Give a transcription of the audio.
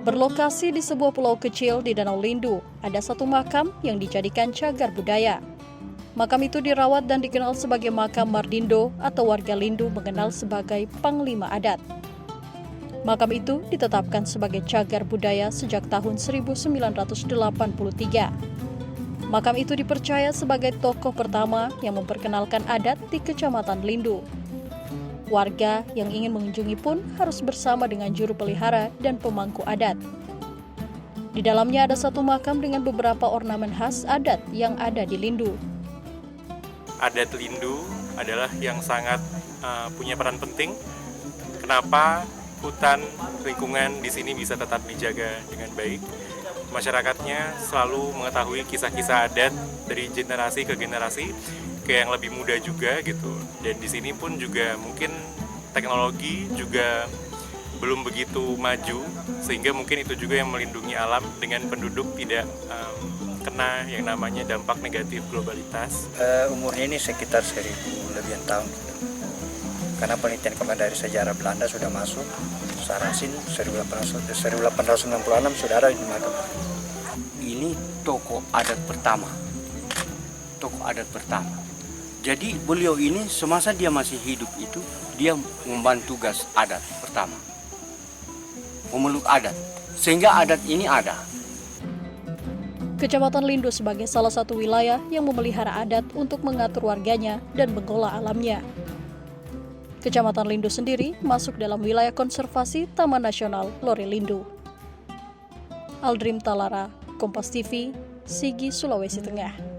Berlokasi di sebuah pulau kecil di Danau Lindu, ada satu makam yang dijadikan cagar budaya. Makam itu dirawat dan dikenal sebagai makam Mardindo atau warga Lindu mengenal sebagai Panglima Adat. Makam itu ditetapkan sebagai cagar budaya sejak tahun 1983. Makam itu dipercaya sebagai tokoh pertama yang memperkenalkan adat di Kecamatan Lindu. Warga yang ingin mengunjungi pun harus bersama dengan juru pelihara dan pemangku adat. Di dalamnya ada satu makam dengan beberapa ornamen khas adat yang ada di Lindu. Adat Lindu adalah yang sangat punya peran penting. Kenapa hutan lingkungan di sini bisa tetap dijaga dengan baik? Masyarakatnya selalu mengetahui kisah-kisah adat dari generasi ke generasi, ke yang lebih muda juga gitu. Dan di sini pun juga mungkin teknologi juga belum begitu maju, sehingga mungkin itu juga yang melindungi alam dengan penduduk tidak kena yang namanya dampak negatif globalitas. Umurnya ini sekitar 1000 lebihan tahun. Karena penelitian kemarin dari sejarah Belanda sudah masuk, Sarasin 1866 sudah ada di makam. Ini tokoh adat pertama. Tokoh adat pertama. Jadi beliau ini semasa dia masih hidup itu, dia membantu tugas adat pertama. Memeluk adat. Sehingga adat ini ada. Kecamatan Lindu sebagai salah satu wilayah yang memelihara adat untuk mengatur warganya dan mengolah alamnya. Kecamatan Lindu sendiri masuk dalam wilayah konservasi Taman Nasional Lore Lindu. Aldrim Talara, Kompas TV, Sigi, Sulawesi Tengah.